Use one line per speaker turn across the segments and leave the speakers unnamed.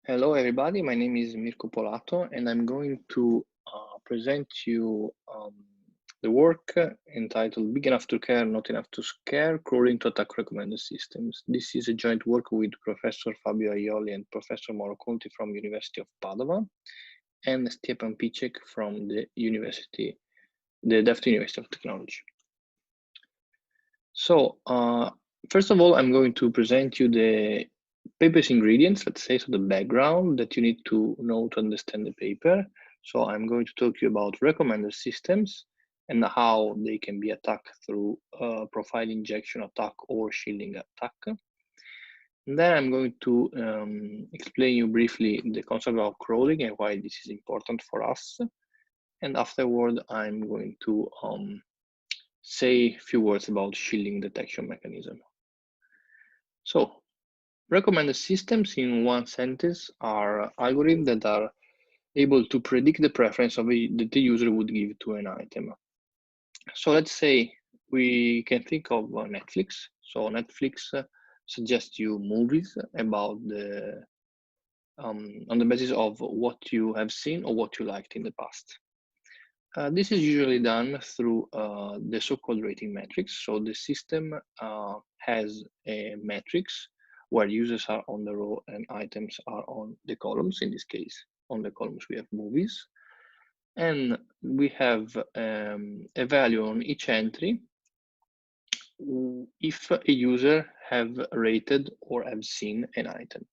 Hello, everybody. My name is Mirko Polato, and I'm going to present you the work entitled Big Enough to Care, Not Enough to Scare, Crawling to Attack Recommender Systems. This is a joint work with Professor Fabio Aiolli and Professor Mauro Conti from University of Padova and Stjepan Picek from the Delft University of Technology. So, first of all, I'm going to present you the paper's ingredients, let's say, so the background that you need to know to understand the paper. So I'm going to talk to you about recommender systems and how they can be attacked through profile injection attack or shielding attack. And then I'm going to explain you briefly the concept of crawling and why this is important for us. And afterward, I'm going to say a few words about shielding detection mechanism. So, recommender systems in one sentence are algorithms that are able to predict the preference that the user would give to an item. So let's say we can think of Netflix. So Netflix suggests you movies about on the basis of what you have seen or what you liked in the past. This is usually done through the so-called rating matrix. So the system has a matrix where users are on the row and items are on the columns. In this case, on the columns we have movies. And we have a value on each entry if a user have rated or have seen an item.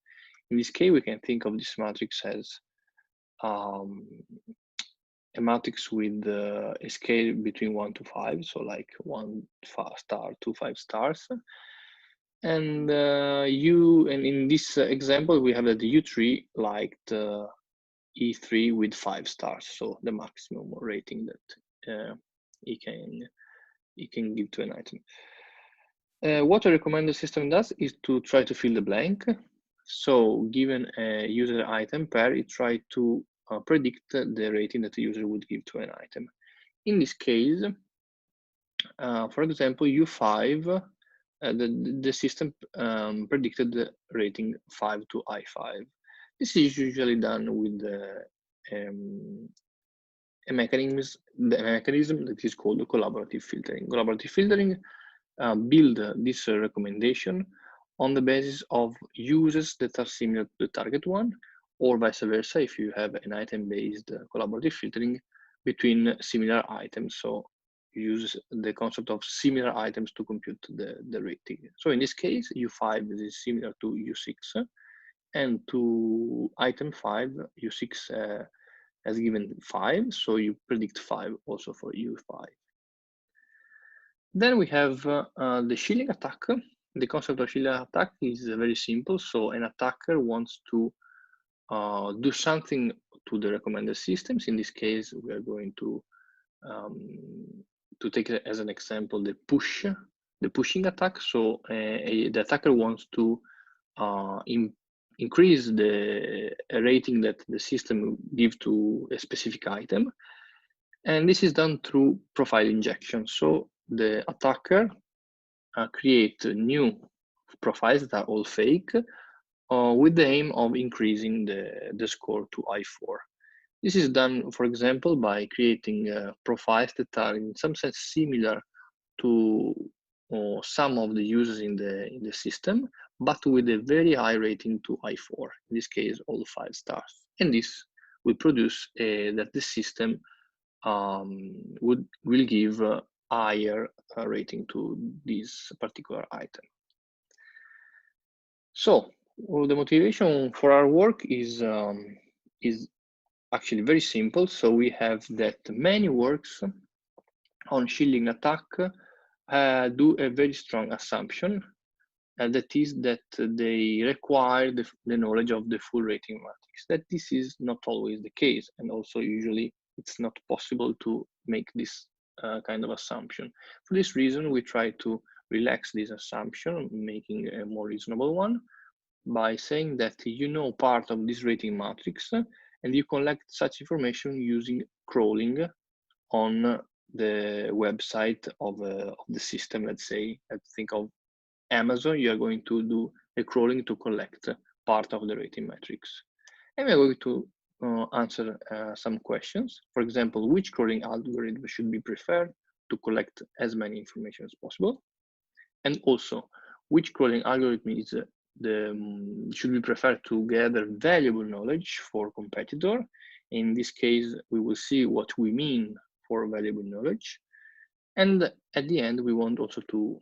In this case, we can think of this matrix as a matrix with a scale between 1 to 5, so like 1 star to 5 stars. And in this example, we have that the U3 liked E3 with 5 stars, so the maximum rating that it can give to an item. What a recommender system does is to try to fill the blank. So given a user item pair, it tries to predict the rating that the user would give to an item. In this case, for example, U5, the system predicted the rating 5 to I5. This is usually done with a mechanism that is called collaborative filtering. Collaborative filtering build this recommendation on the basis of users that are similar to the target one, or vice versa, if you have an item-based collaborative filtering between similar items. So you use the concept of similar items to compute the rating. So in this case, U5 is similar to U6, and to item 5, U6 has given 5, so you predict 5 also for U5. Then we have the shielding attack. The concept of shielding attack is very simple. So an attacker wants to do something to the recommender systems. In this case, we are going to take as an example the pushing attack. So the attacker wants to increase the rating that the system gives to a specific item. And this is done through profile injection. So the attacker create new profiles that are all fake with the aim of increasing the score to I4. This is done, for example, by creating profiles that are in some sense similar to some of the users in the system, but with a very high rating to I4, in this case, all 5 stars. And this will produce that the system will give a higher rating to this particular item. So the motivation for our work is actually very simple. So we have that many works on shielding attack do a very strong assumption, that is that they require the knowledge of the full rating matrix. That this is not always the case, and also usually it's not possible to make this kind of assumption. For this reason, we try to relax this assumption, making a more reasonable one, by saying that you know part of this rating matrix and you collect such information using crawling on the website of the system. Let's say, let's think of Amazon. You are going to do a crawling to collect part of the rating matrix. And we're going to answer some questions. For example, which crawling algorithm should be preferred to collect as many information as possible? And also, which crawling algorithm is should be preferred to gather valuable knowledge for competitor? In this case, we will see what we mean for valuable knowledge. And at the end, we want also to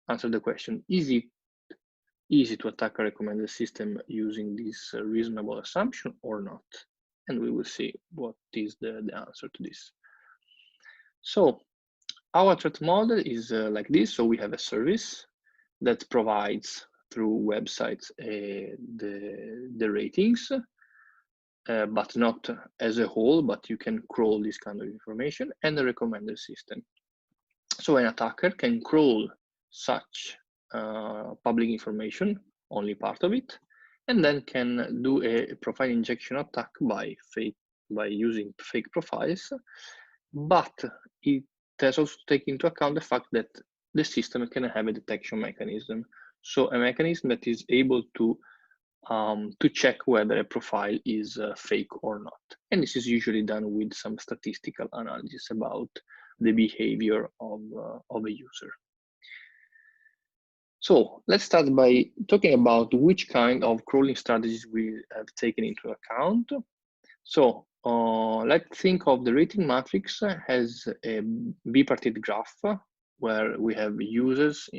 answer the question, is it easy to attack a recommended system using this reasonable assumption or not? And we will see what is the answer to this. So our threat model is like this. So we have a service that provides through websites the ratings, but not as a whole, but you can crawl this kind of information, and a recommender system. So an attacker can crawl such public information, only part of it, and then can do a profile injection attack by using fake profiles, but it has also to take into account the fact that the system can have a detection mechanism. So a mechanism that is able to check whether a profile is fake or not. And this is usually done with some statistical analysis about the behavior of a user. So let's start by talking about which kind of crawling strategies we have taken into account. So let's think of the rating matrix as a bipartite graph where we have users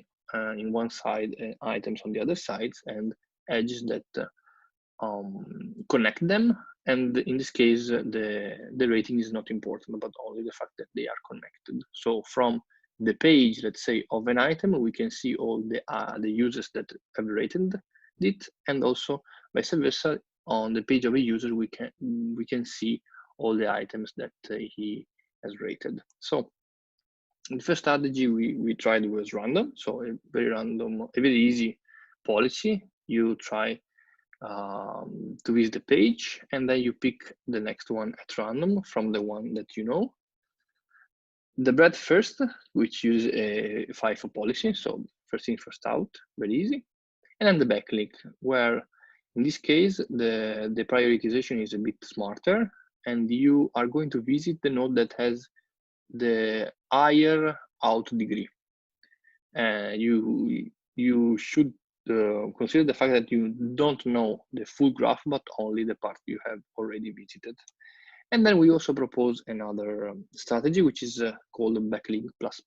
in one side and items on the other sides, and edges that connect them. And in this case, the rating is not important, but only the fact that they are connected. So from the page, let's say, of an item, we can see all the users that have rated it, and also vice versa. On the page of a user, we can see all the items that he has rated. So the first strategy we tried was random. So a very random, a very easy policy. You try to visit the page, and then you pick the next one at random from the one that you know. The breadth first, which uses a FIFO policy, so first in, first out, very easy. And then the backlink, where in this case, the prioritization is a bit smarter, and you are going to visit the node that has the higher out degree. You should consider the fact that you don't know the full graph, but only the part you have already visited. And then we also propose another strategy, which is called backlink plus,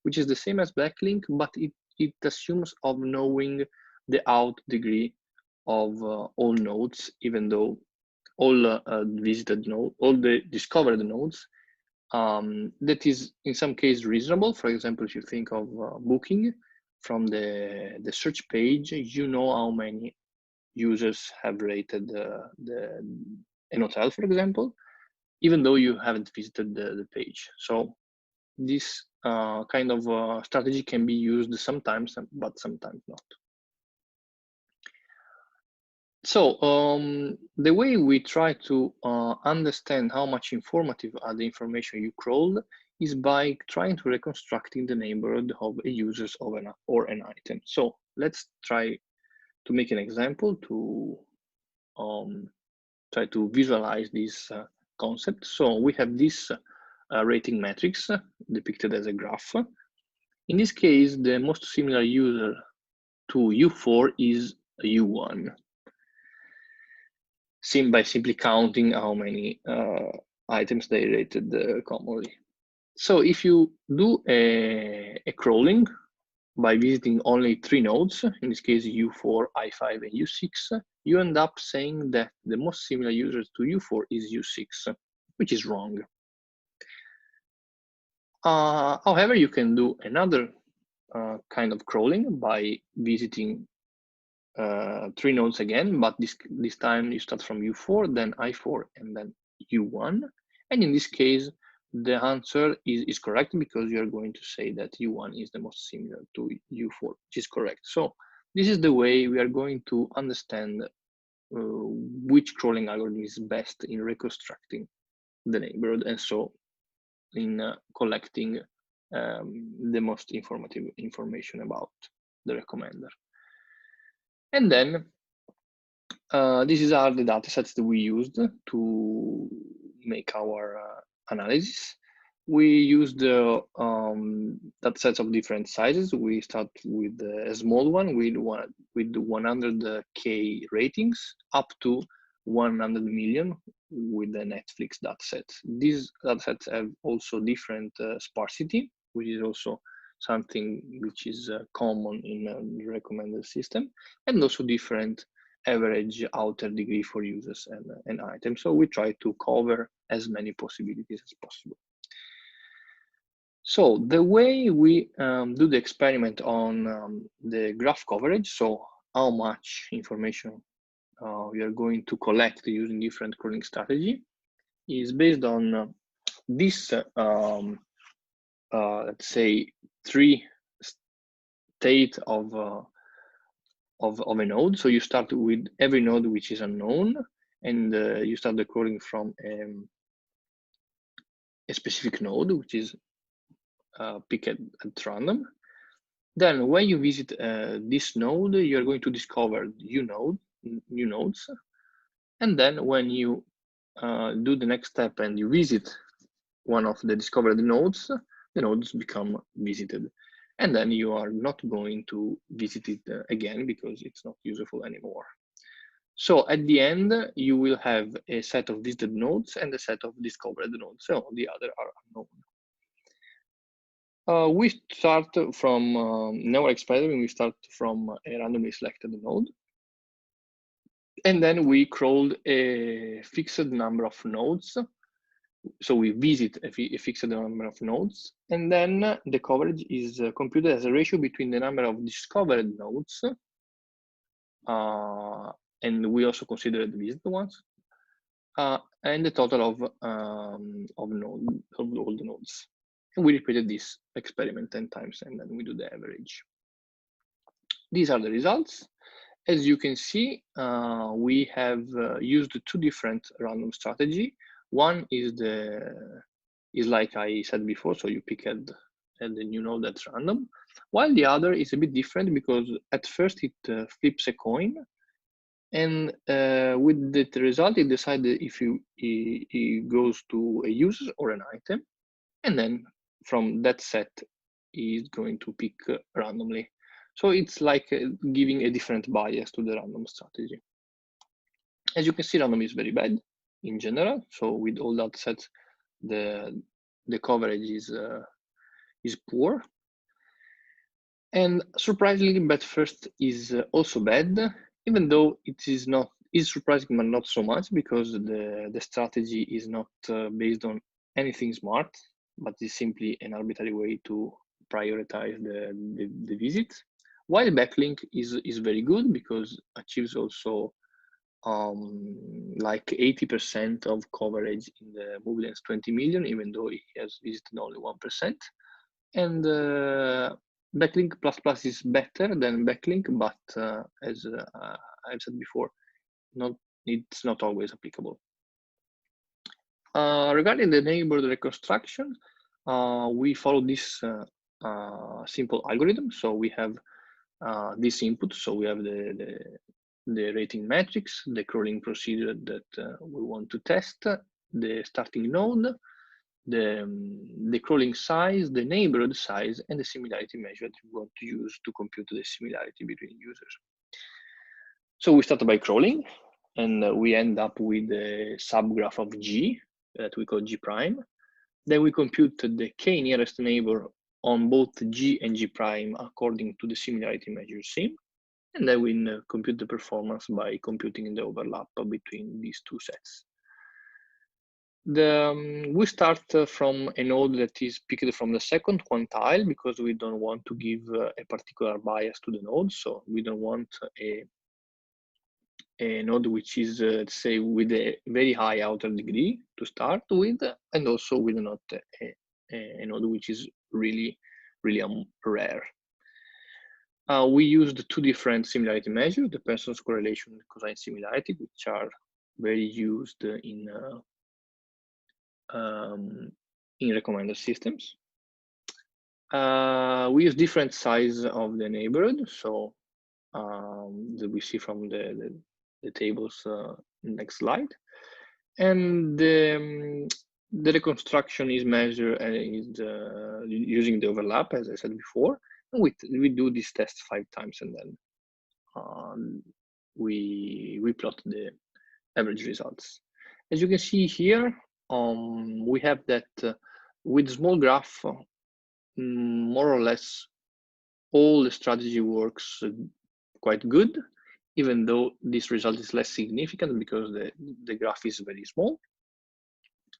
which is the same as backlink, but it assumes of knowing the out degree of all nodes, even though all visited nodes, all the discovered nodes, that is in some case reasonable. For example, if you think of booking from the search page, you know how many users have rated an hotel, for example, even though you haven't visited the page. So this kind of strategy can be used sometimes, but sometimes not. So the way we try to understand how much informative are the information you crawled is by trying to reconstructing the neighborhood of a users of or an item. So let's try to make an example to try to visualize this concept. So we have this rating matrix depicted as a graph. In this case, the most similar user to U4 is U1. By simply counting how many items they rated commonly. So if you do a crawling by visiting only 3 nodes, in this case U4, I5, and U6, you end up saying that the most similar user to U4 is U6, which is wrong. However, you can do another kind of crawling by visiting 3 nodes again, but this time you start from U4, then I4, and then U1. And in this case, the answer is correct because you're going to say that U1 is the most similar to U4, which is correct. So this is the way we are going to understand which crawling algorithm is best in reconstructing the neighborhood, and so in collecting the most informative information about the recommender. And then These are the datasets that we used to make our analysis. We used datasets of different sizes. We start with a small one with 100K ratings up to 100 million with the Netflix dataset. These datasets have also different sparsity, which is also something which is common in the recommended system, and also different average outer degree for users and items. So we try to cover as many possibilities as possible. So the way we do the experiment on the graph coverage, so how much information we are going to collect using different crawling strategy, is based on this, let's say, 3 state of a node. So you start with every node which is unknown, and you start the crawling from a specific node which is picked at random. Then when you visit this node, you're going to discover new nodes. And then when you do the next step and you visit one of the discovered nodes, the nodes become visited. And then you are not going to visit it again because it's not useful anymore. So at the end, you will have a set of visited nodes and a set of discovered nodes. So the other are unknown. We start from, in our experiment, we start from a randomly selected node. And then we crawled a fixed number of nodes. So we visit a fixed number of nodes. And then the coverage is computed as a ratio between the number of discovered nodes, and we also consider the visited ones, and the total of all the nodes. And we repeated this experiment 10 times, and then we do the average. These are the results. As you can see, we have used 2 different random strategy. One is like I said before, so you pick at the new node that's random, while the other is a bit different because at first it flips a coin, and with the result it decides if it goes to a user or an item, and then from that set is going to pick randomly. So it's like giving a different bias to the random strategy. As you can see, random is very bad in general. So with all that sets, the coverage is poor. And surprisingly, bet first is also bad, even though it is surprising, but not so much, because the strategy is not based on anything smart, but is simply an arbitrary way to prioritize the visits. While backlink is very good because achieves also like 80% of coverage in the movie length 20 million, even though it has visited only 1%. And backlink plus is better than backlink, but as I've said before, it's not always applicable. Regarding the neighborhood reconstruction, we follow this simple algorithm. So we have this input. So we have the rating metrics, the crawling procedure that we want to test, the starting node, the crawling size, the neighborhood size, and the similarity measure that we want to use to compute the similarity between users. So we start by crawling, and we end up with a subgraph of G that we call G prime. Then we compute the K nearest neighbor on both G and G prime according to the similarity measure SIM. And then we compute the performance by computing the overlap between these 2 sets. We start from a node that is picked from the second quantile because we don't want to give a particular bias to the node. So we don't want a node which is, let's say, with a very high outer degree to start with, and also with not a node which is really rare. We used 2 different similarity measures, the Pearson's correlation and cosine similarity, which are very used in recommender systems. We use different size of the neighborhood. So that we see from the the tables next slide. And the reconstruction is measured using the overlap, as I said before. And we do this test 5 times, and then we plot the average results. As you can see here, we have that with small graph, more or less all the strategy works quite good, even though this result is less significant because the graph is very small.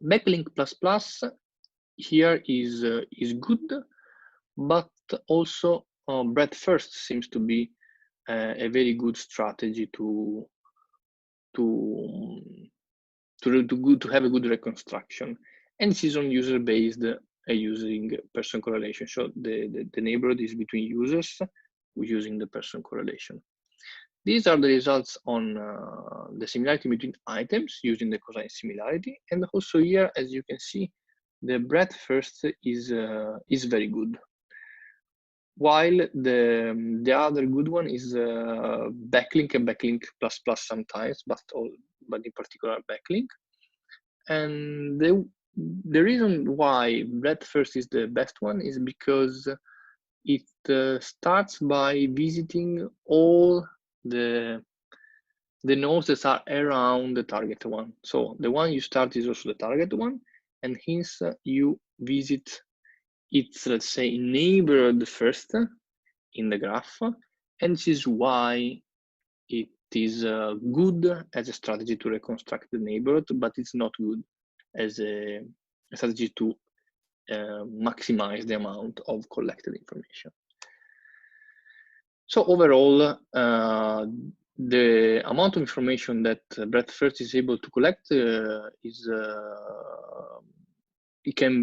Backlink plus here is good, but also breadth first seems to be a very good strategy to have a good reconstruction, and this is on user based using person correlation. So the neighborhood is between users using the person correlation. These are the results on the similarity between items using the cosine similarity, and also here, as you can see, the breadth first is very good, while the other good one is backlink and backlink plus sometimes, but in particular backlink. And the reason why breadth first is the best one is because it starts by visiting all the nodes that are around the target one. So the one you start is also the target one, and hence you visit its, let's say, neighborhood first in the graph, and this is why it is good as a strategy to reconstruct the neighborhood, but it's not good as a strategy to maximize the amount of collected information. So overall, the amount of information that breadth first is able to collect it can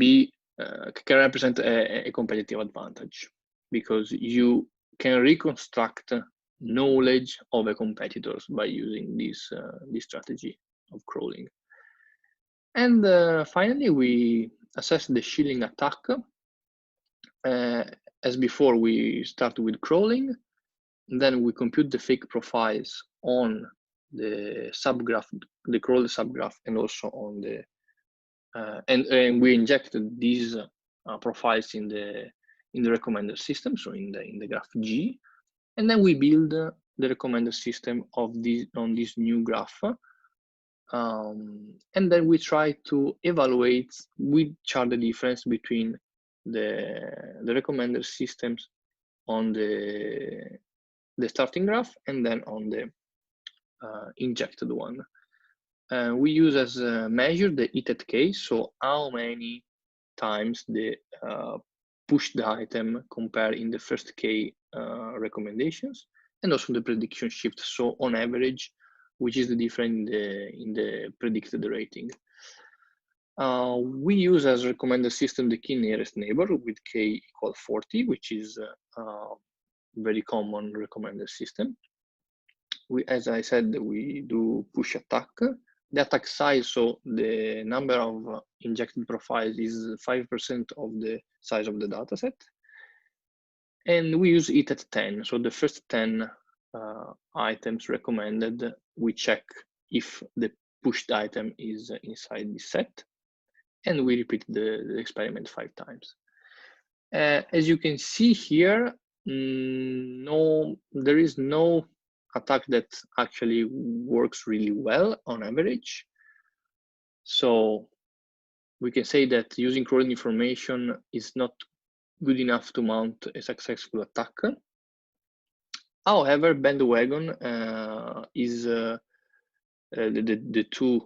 represent a competitive advantage, because you can reconstruct knowledge of a competitors by using this strategy of crawling. And finally, we assess the shielding attack. As before, we start with crawling, then we compute the fake profiles on the subgraph, the crawled subgraph, and also on the and we injected these profiles in the recommender system, so in the graph G, and then we build the recommender system of on this new graph, and then we try to evaluate which are the difference between the recommender systems on the starting graph and then on the injected one. We use as a measure the it case, so how many times the pushed item compare in the first K recommendations, and also the prediction shift, so on average, which is the difference in the predicted rating. We use as recommender system the key nearest neighbor with K equal 40, which is very common recommender system. As I said, we do push attack. The attack size, so the number of injected profiles, is 5% of the size of the dataset. And we use it at 10. So the first 10 items recommended, we check if the pushed item is inside the set. And we repeat the experiment 5 times. As you can see here, there is no attack that actually works really well on average. So we can say that using crawling information is not good enough to mount a successful attack. However, bandwagon is the two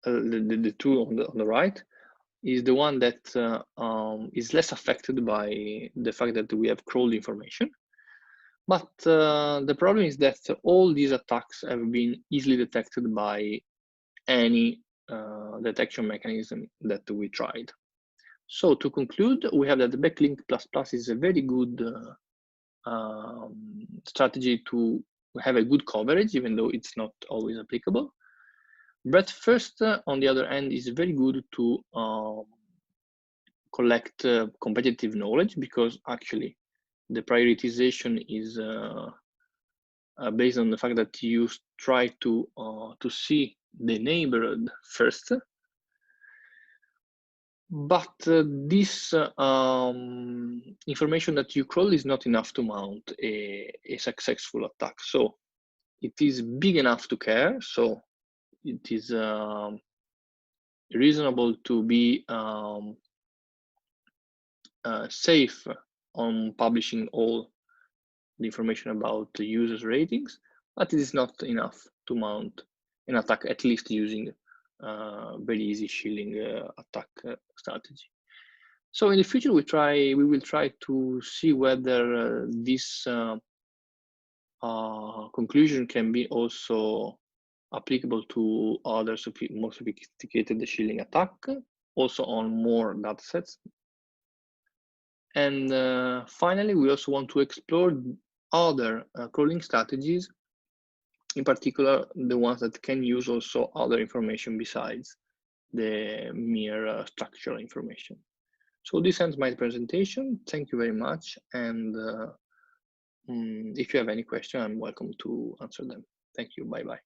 on the right is the one that is less affected by the fact that we have crawled information. But the problem is that all these attacks have been easily detected by any detection mechanism that we tried. So to conclude, we have that the backlink plus is a very good strategy to have a good coverage, even though it's not always applicable. Breadth first, on the other hand, is very good to collect competitive knowledge, because actually the prioritization is based on the fact that you try to see the neighborhood first. But this information that you crawl is not enough to mount a successful attack. So it is big enough to care. So it is reasonable to be safe on publishing all the information about the users' ratings, but it is not enough to mount an attack, at least using very easy shilling attack strategy. So in the future, we will try to see whether this conclusion can be also applicable to other more sophisticated shilling attack, also on more datasets. And finally, we also want to explore other crawling strategies, in particular the ones that can use also other information besides the mere structural information. So this ends my presentation. Thank you very much. And if you have any question, I'm welcome to answer them. Thank you. Bye-bye.